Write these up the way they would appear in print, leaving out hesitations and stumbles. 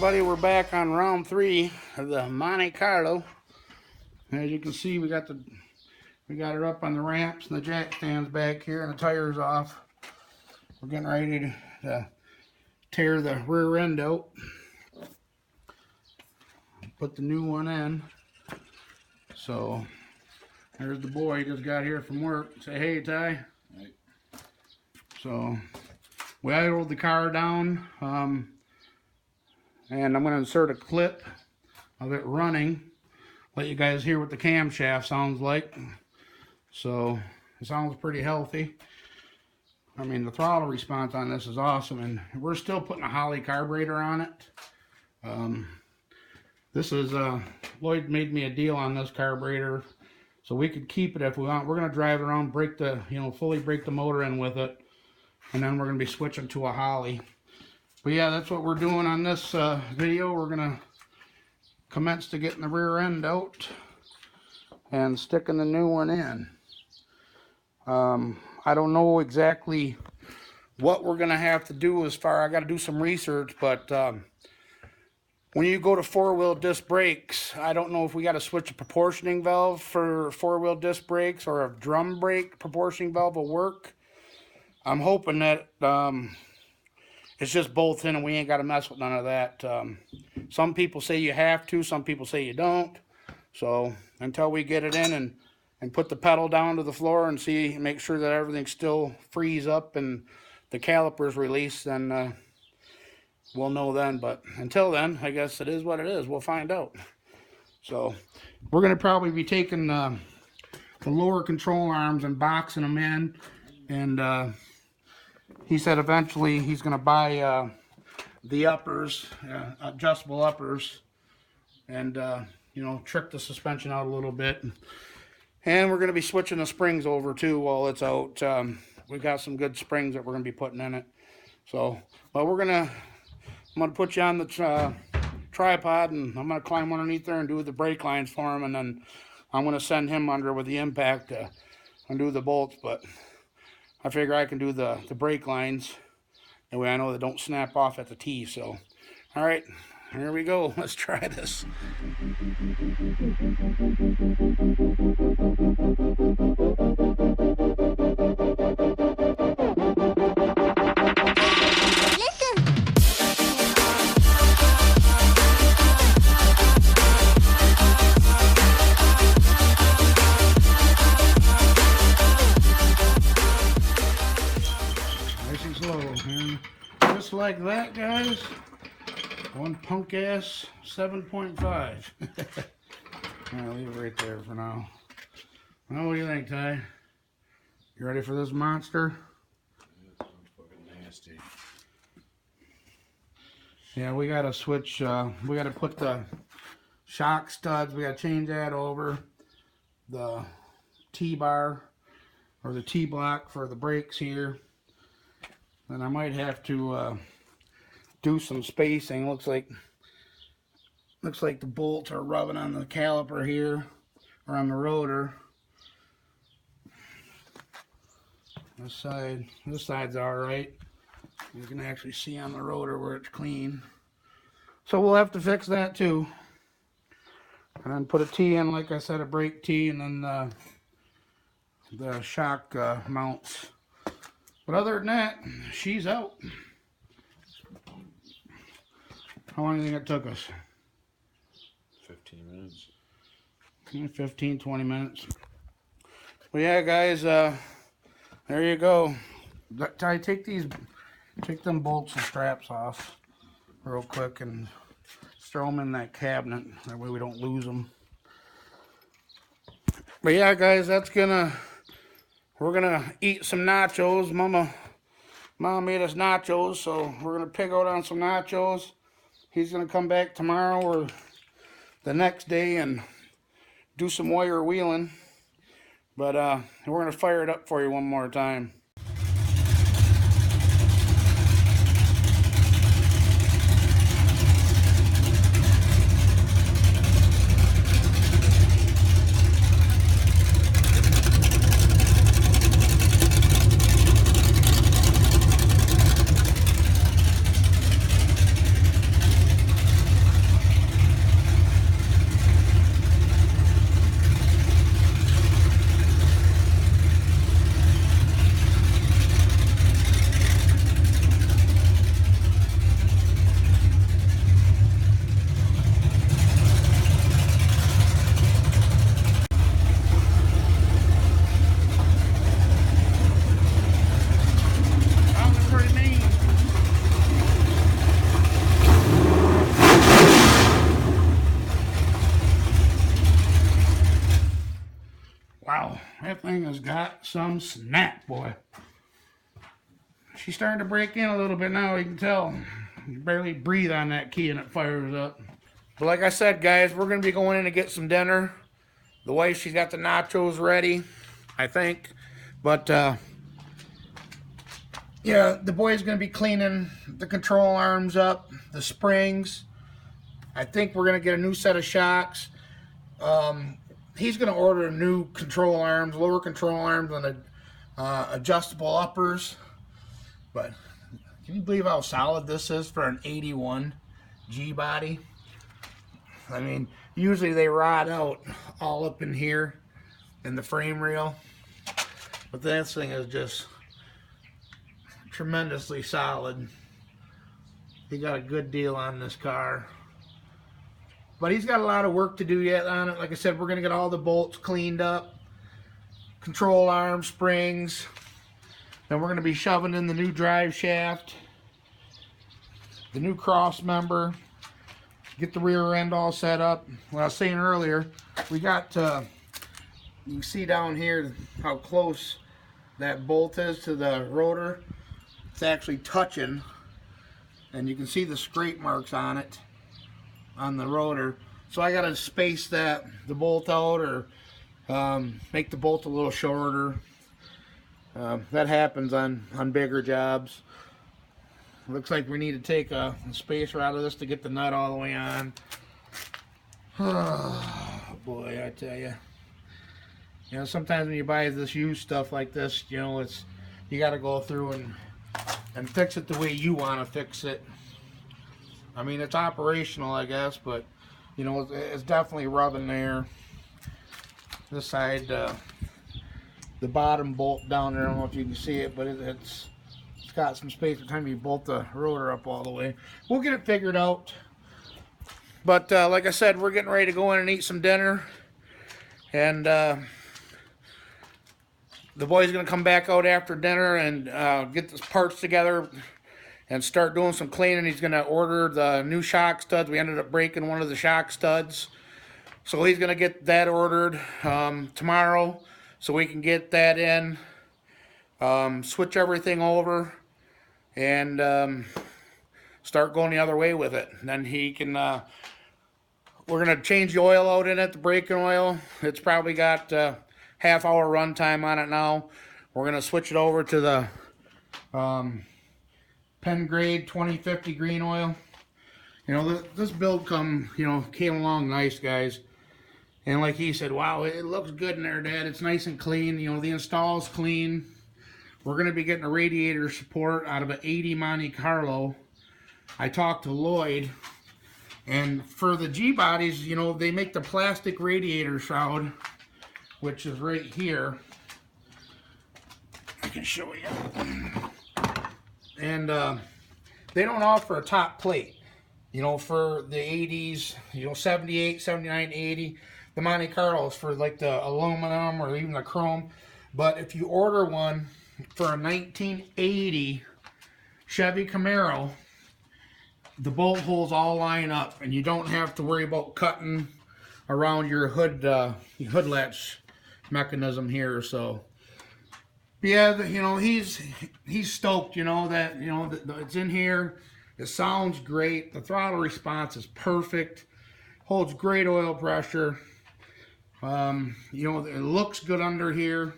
everybody, we're back on round 3 of the Monte Carlo. As you can see, we got it up on the ramps and the jack stands back here and the tires off. We're getting ready to tear the rear end out. Put the new one in. So there's the boy, he just got here from work. Say hey, Ty. Hey. So we idled the car down. And I'm going to insert a clip of it running. Let you guys hear what the camshaft sounds like. So it sounds pretty healthy. I mean, the throttle response on this is awesome. And we're still putting a Holley carburetor on it. This is, Lloyd made me a deal on this carburetor. So we could keep it if we want. We're going to drive it around, break the, fully break the motor in with it. And then we're going to be switching to a Holley. But yeah, that's what we're doing on this video. We're going to commence to getting the rear end out and sticking the new one in. I don't know exactly what we're going to have to do as far, I got to do some research, but when you go to 4-wheel disc brakes, I don't know if we got to switch a proportioning valve for 4-wheel disc brakes or a drum brake proportioning valve will work. I'm hoping that it's just both in and we ain't got to mess with none of that. Some people say you have to, some people say you don't. So until we get it in and put the pedal down to the floor and make sure that everything still frees up and the calipers release, then we'll know then. But until then, I guess it is what it is. We'll find out. So we're going to probably be taking the lower control arms and boxing them in. And he said eventually he's going to buy the uppers, adjustable uppers, and trick the suspension out a little bit. And we're going to be switching the springs over too while it's out. We got some good springs that we're going to be putting in it. So, but I'm going to put you on the tripod, and I'm going to climb underneath there and do the brake lines for him, and then I'm going to send him under with the impact to undo the bolts. But I figure I can do the brake lines. That way I know they don't snap off at the T. So, all right, here we go. Let's try this. And just like that, guys, one punk ass 7.5. I'll leave it right there for now. Well, what do you think, Ty? You ready for this monster? Yeah, sounds fucking nasty. Yeah, we gotta switch. We gotta put the shock studs. We gotta change that over. The T-bar or the T-block for the brakes here. And I might have to do some spacing. Looks like the bolts are rubbing on the caliper here, or on the rotor. This side's all right. You can actually see on the rotor where it's clean. So we'll have to fix that too. And then put a T in, like I said, a brake T, and then the shock mounts. But other than that, she's out. How long do you think it took us? 15 minutes. 15, 20 minutes. Well, yeah, guys, there you go. Ty, take them bolts and straps off real quick and throw them in that cabinet. That way we don't lose them. But yeah, guys, we're gonna eat some nachos. Mom made us nachos, so we're gonna pig out on some nachos. He's gonna come back tomorrow or the next day and do some wire wheeling. But we're gonna fire it up for you one more time. that thing has got some snap, boy. She's starting to break in a little bit now, you can tell. You barely breathe on that key and it fires up. But like I said, guys, we're going to be going in to get some dinner. The wife, she's got the nachos ready, I think. But, yeah, the boy's going to be cleaning the control arms up, the springs. I think we're going to get a new set of shocks. He's going to order new control arms, lower control arms, and adjustable uppers. But can you believe how solid this is for an 81 G-body? I mean, usually they rot out all up in here in the frame rail. But this thing is just tremendously solid. He got a good deal on this car. But he's got a lot of work to do yet on it. Like I said, we're going to get all the bolts cleaned up. Control arm, springs. Then we're going to be shoving in the new drive shaft. The new cross member. Get the rear end all set up. What I was saying earlier, we got, you can see down here how close that bolt is to the rotor. It's actually touching. And you can see the scrape marks on it, on the rotor. So I got to space the bolt out, or make the bolt a little shorter. That happens on bigger jobs. Looks like we need to take a spacer out of this to get the nut all the way on. Oh boy, I tell you. You know, sometimes when you buy this used stuff like this, you know, you got to go through and fix it the way you want to fix it. I mean, it's operational, I guess, but you know, it's definitely rubbing there. This side, the bottom bolt down there, I don't know if you can see it, but it's got some space by the time you bolt the rotor up all the way. We'll get it figured out. But like I said, we're getting ready to go in and eat some dinner. And the boy's going to come back out after dinner and get the parts together and start doing some cleaning. He's going to order the new shock studs. We ended up breaking one of the shock studs. So he's going to get that ordered tomorrow so we can get that in, switch everything over, and start going the other way with it. And then he can, we're going to change the oil out in it, the braking oil. It's probably got half-hour run time on it now. We're going to switch it over to the Penn Grade 2050 green oil. You know, this build came along nice, guys. And like he said, wow, it looks good in there, Dad. It's nice and clean. You know, the install's clean. We're going to be getting a radiator support out of an 80 Monte Carlo. I talked to Lloyd, and for the G-bodies, you know, they make the plastic radiator shroud, which is right here. I can show you. And they don't offer a top plate. You know, for the 80s, you know, 78, 79, 80, the Monte Carlos for like the aluminum or even the chrome. But if you order one for a 1980 Chevy Camaro, the bolt holes all line up, and you don't have to worry about cutting around your hood latch mechanism here. So yeah, you know, he's stoked, you know, that, you know, it's in here. It sounds great. The throttle response is perfect. Holds great oil pressure. You know, it looks good under here.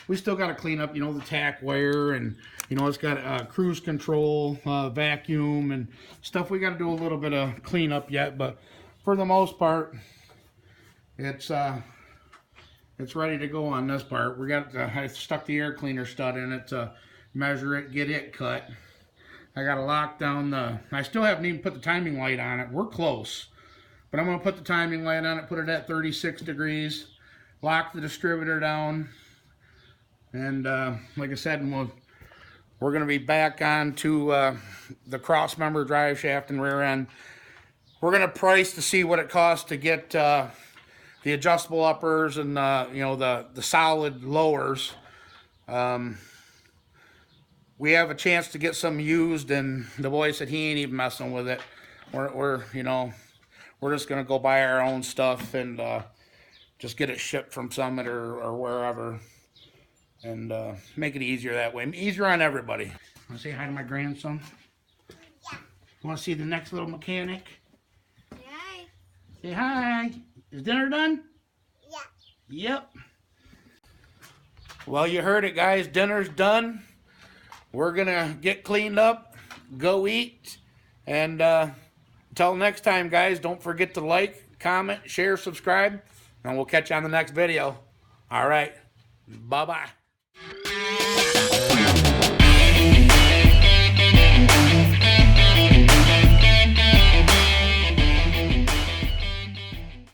We still got to clean up, you know, the tack wire, and you know, it's got cruise control, vacuum, and stuff. We got to do a little bit of cleanup yet, but for the most part, it's ready to go on this part. We got I stuck the air cleaner stud in it to measure it, get it cut. I got to lock down I still haven't even put the timing light on it. We're close, but I'm going to put the timing light on it, put it at 36 degrees, lock the distributor down, and like I said, we're going to be back on to the cross member drive shaft and rear end. We're going to price to see what it costs to get the adjustable uppers and you know, the solid lowers. We have a chance to get some used, and the boy said he ain't even messing with it. We're you know, we're just gonna go buy our own stuff, and just get it shipped from Summit or wherever, and make it easier that way. Easier on everybody. Want to say hi to my grandson? Yeah. Want to see the next little mechanic? Hi. Say hi. Is dinner done? Yeah. Yep. Well, you heard it, guys. Dinner's done. We're going to get cleaned up, go eat, and until next time, guys, don't forget to like, comment, share, subscribe, and we'll catch you on the next video. All right. Bye-bye.